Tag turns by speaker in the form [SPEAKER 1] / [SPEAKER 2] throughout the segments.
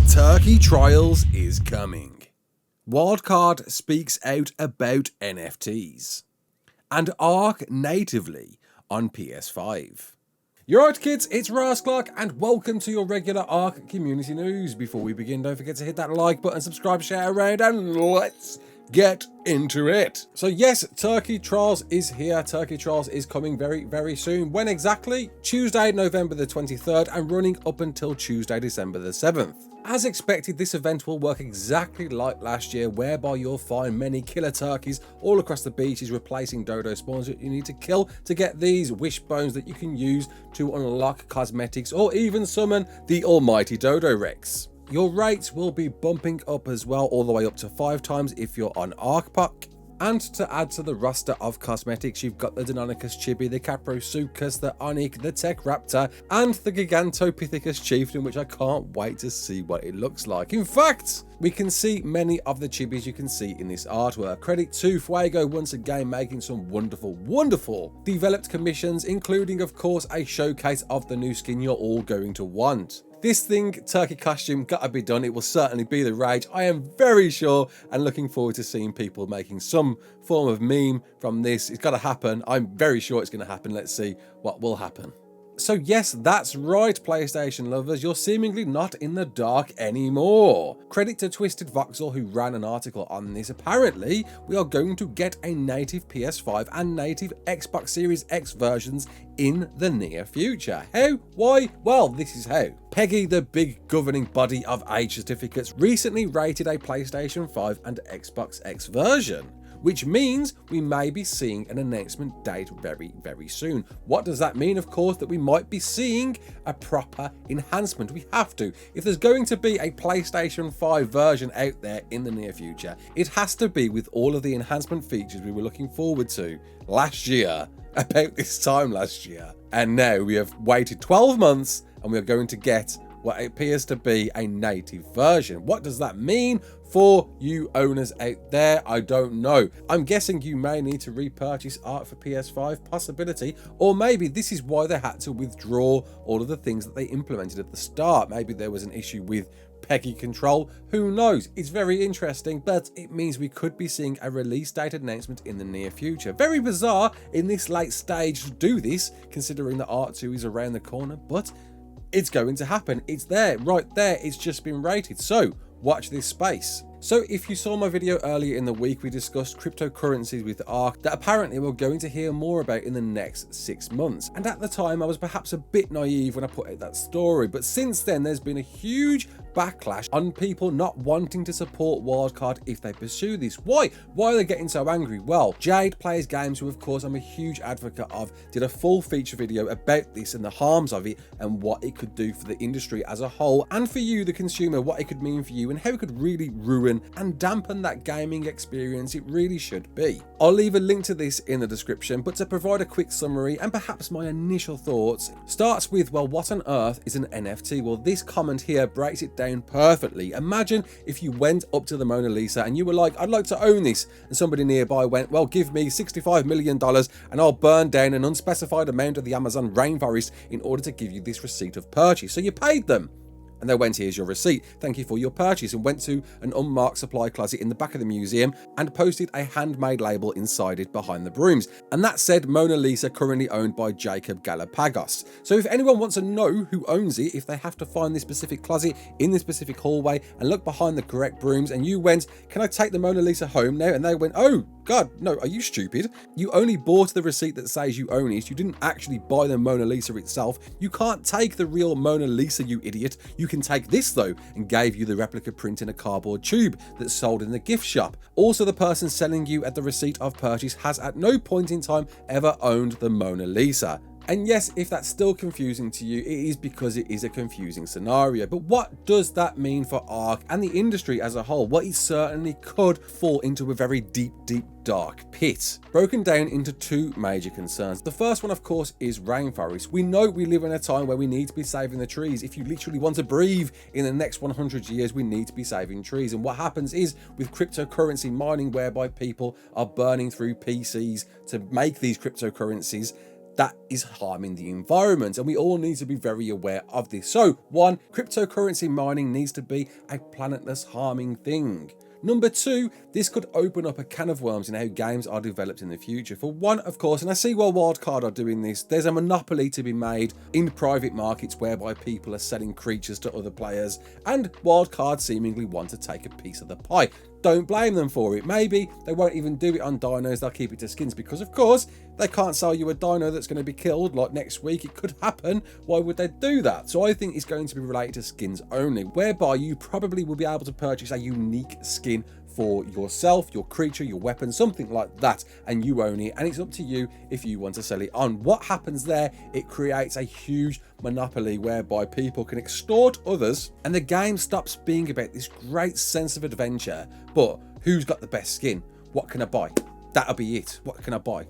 [SPEAKER 1] Turkey Trials is coming. Wildcard speaks out about NFTs. And ARK natively on PS5. You're right, kids, it's Rasclark, and welcome to your regular ARK community news. Before we begin, don't forget to hit that like button, subscribe, share around, and let's get into it. So yes, Turkey Trials is here. Turkey Trials is coming very, very soon. When exactly? Tuesday, November the 23rd, and running up until Tuesday, December the 7th. As expected, this event will work exactly like last year, whereby you'll find many killer turkeys all across the beaches, replacing dodo spawns that you need to kill to get these wish bones that you can use to unlock cosmetics or even summon the almighty Dodo Rex. Your rates will be bumping up as well, all the way up to 5 times if you're on ARK Puck. And to add to the roster of cosmetics, you've got the Deinonychus Chibi, the Caprosuchus, the Onyx, the Tech Raptor, and the Gigantopithecus Chieftain, which I can't wait to see what it looks like. In fact, we can see many of the chibis you can see in this artwork. Credit to Fuego once again making some wonderful developed commissions, including of course a showcase of the new skin you're all going to want. This thing, turkey costume, gotta be done. It will certainly be the rage, I am very sure, and looking forward to seeing people making some form of meme from this. It's gotta happen. I'm very sure it's gonna happen. Let's see what will happen. So yes, that's right, PlayStation lovers, you're seemingly not in the dark anymore. Credit to Twisted Voxel, who ran an article on this. Apparently, we are going to get a native PS5 and native Xbox Series X versions in the near future. How? Why? Well, this is how. PEGI, the big governing body of age certificates, recently rated a PlayStation 5 and Xbox X version, which means we may be seeing an announcement date very, very soon. What does that mean? Of course, that we might be seeing a proper enhancement. We have to. If there's going to be a PlayStation 5 version out there in the near future, it has to be with all of the enhancement features we were looking forward to last year, about this time last year. And now we have waited 12 months and we are going to get what appears to be a native version. What does that mean for you owners out there? I don't know. I'm guessing you may need to repurchase ARK for PS5, possibility, or maybe this is why they had to withdraw all of the things that they implemented at the start. Maybe there was an issue with PEGI control, who knows? It's very interesting, but it means we could be seeing a release date announcement in the near future. Very bizarre in this late stage to do this, considering that ARK 2 is around the corner, but it's going to happen. It's there, right there. It's just been rated. So watch this space. So if you saw my video earlier in the week, we discussed cryptocurrencies with ARK that apparently we're going to hear more about in the next 6 months. And at the time, I was perhaps a bit naive when I put out that story. But since then, there's been a huge backlash on people not wanting to support Wildcard if they pursue this. Why? Why are they getting so angry? Well, Jade Plays Games, who of course I'm a huge advocate of, did a full feature video about this and the harms of it and what it could do for the industry as a whole, and for you, the consumer, what it could mean for you and how it could really ruin and dampen that gaming experience it really should be. I'll leave a link to this in the description, but to provide a quick summary and perhaps my initial thoughts, starts with, well, what on earth is an NFT? Well, this comment here breaks it down perfectly. Imagine if you went up to the Mona Lisa and you were like, I'd like to own this, and somebody nearby went, well, give me $65 million and I'll burn down an unspecified amount of the Amazon rainforest in order to give you this receipt of purchase. So you paid them. And they went, here's your receipt, thank you for your purchase, and went to an unmarked supply closet in the back of the museum and posted a handmade label inside it behind the brooms. And that said, Mona Lisa, currently owned by Jacob Galapagos. So if anyone wants to know who owns it, if they have to find this specific closet in this specific hallway and look behind the correct brooms, and you went, can I take the Mona Lisa home now? And they went, oh God, no, are you stupid? You only bought the receipt that says you own it. You didn't actually buy the Mona Lisa itself. You can't take the real Mona Lisa, you idiot. You can take this though, and gave you the replica print in a cardboard tube that's sold in the gift shop. Also, the person selling you at the receipt of purchase has at no point in time ever owned the Mona Lisa. And yes, if that's still confusing to you, it is because it is a confusing scenario. But what does that mean for ARK and the industry as a whole? Well, it certainly could fall into a very deep, dark pit, broken down into 2 major concerns. The first one, of course, is rainforest. We know we live in a time where we need to be saving the trees. If you literally want to breathe in the next 100 years, we need to be saving trees. And what happens is, with cryptocurrency mining, whereby people are burning through PCs to make these cryptocurrencies, that is harming the environment, and we all need to be very aware of this. So 1, cryptocurrency mining needs to be a planetless harming thing. Number 2, this could open up a can of worms in how games are developed in the future. For one, of course, and I see why Wildcard are doing this, there's a monopoly to be made in private markets whereby people are selling creatures to other players, and Wildcard seemingly want to take a piece of the pie. Don't blame them for it. Maybe they won't even do it on dinos, they'll keep it to skins, because of course they can't sell you a dino that's going to be killed like next week. It could happen. Why would they do that? So I think it's going to be related to skins only, whereby you probably will be able to purchase a unique skin for yourself, your creature, your weapon, something like that, and you own it, and it's up to you if you want to sell it on. What happens there? It creates a huge monopoly whereby people can extort others, and the game stops being about this great sense of adventure, but who's got the best skin? What can I buy? That'll be it. What can I buy?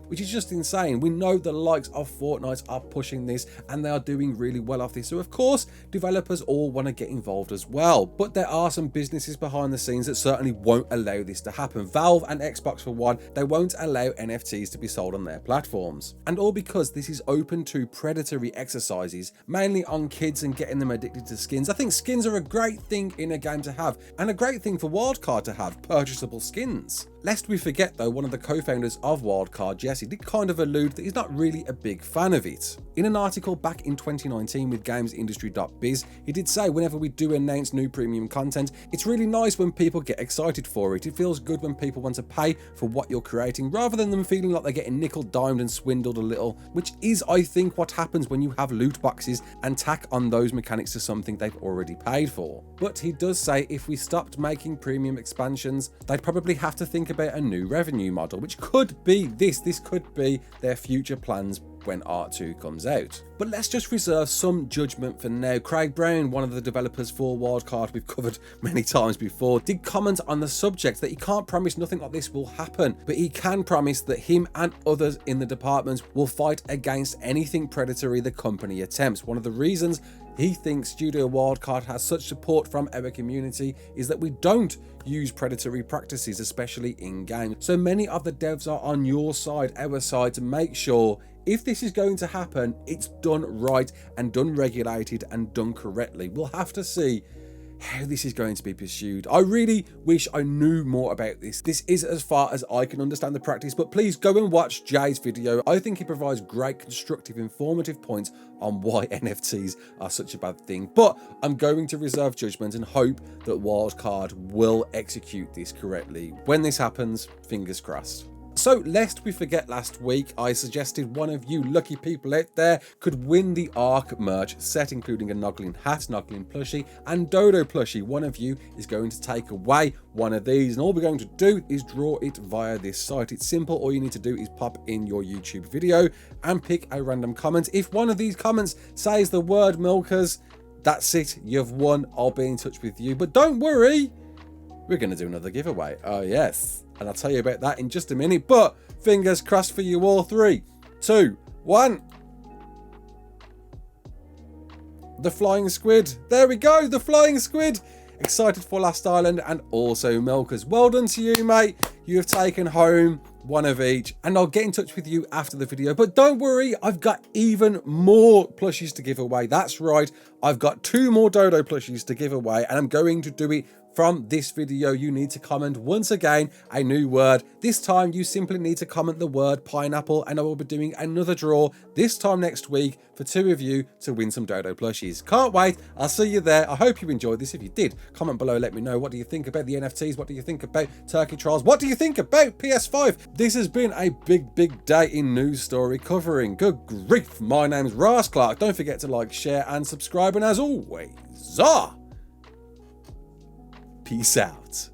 [SPEAKER 1] Which is just insane. We know the likes of Fortnite are pushing this, and they are doing really well off this. So of course, developers all want to get involved as well. But there are some businesses behind the scenes that certainly won't allow this to happen. Valve and Xbox, for one, they won't allow NFTs to be sold on their platforms. And all because this is open to predatory exercises, mainly on kids and getting them addicted to skins. I think skins are a great thing in a game to have, and a great thing for Wildcard to have, purchasable skins. Lest we forget though, one of the co-founders of Wildcard, Jesse, did kind of allude that he's not really a big fan of it. In an article back in 2019 with gamesindustry.biz, he did say whenever we do announce new premium content, it's really nice when people get excited for it. It feels good when people want to pay for what you're creating rather than them feeling like they're getting nickel-dimed and swindled a little, which is, I think, what happens when you have loot boxes and tack on those mechanics to something they've already paid for. But he does say if we stopped making premium expansions, they'd probably have to think about a new revenue model, which could be this could be their future plans when ARK 2 comes out. But let's just reserve some judgment for now. Craig Brown, one of the developers for Wildcard we've covered many times before, did comment on the subject that he can't promise nothing like this will happen, but he can promise that him and others in the department will fight against anything predatory the company attempts. One of the reasons he thinks Studio Wildcard has such support from our community is that we don't use predatory practices, especially in game. So many of the devs are on your side, our side, to make sure if this is going to happen, it's done right and done regulated and done correctly. We'll have to see how this is going to be pursued. I really wish I knew more about this. This is as far as I can understand the practice, but please go and watch Jay's video. I think he provides great, constructive, informative points on why NFTs are such a bad thing. But I'm going to reserve judgment and hope that Wildcard will execute this correctly. When this happens, fingers crossed. So, lest we forget, last week I suggested one of you lucky people out there could win the ARK merch set, including a Noglin hat, Noglin plushie, and Dodo plushie. One of you is going to take away one of these, and all we're going to do is draw it via this site. It's simple. All you need to do is pop in your YouTube video and pick a random comment. If one of these comments says the word milkers, that's it. You've won. I'll be in touch with you. But don't worry, we're going to do another giveaway. Oh, yes. And I'll tell you about that in just a minute, but fingers crossed for you all. 3, 2, 1. The flying squid. There we go, the flying squid. Excited for Last Island and also Milkers. Well done to you, mate. You have taken home one of each, and I'll get in touch with you after the video. But don't worry, I've got even more plushies to give away. That's right, I've got 2 more Dodo plushies to give away, and I'm going to do it from this video. You need to comment once again a new word. This time you simply need to comment the word pineapple, and I will be doing another draw this time next week for 2 of you to win some Dodo plushies. Can't wait. I'll see you there. I hope you enjoyed this. If you did, comment below, let me know. What do you think about the NFTs? What do you think about Turkey Trials? What do you think about PS5? This has been a big day in news story covering. Good grief, my name's Ras Clark. Don't forget to like, share and subscribe, and as always, peace out.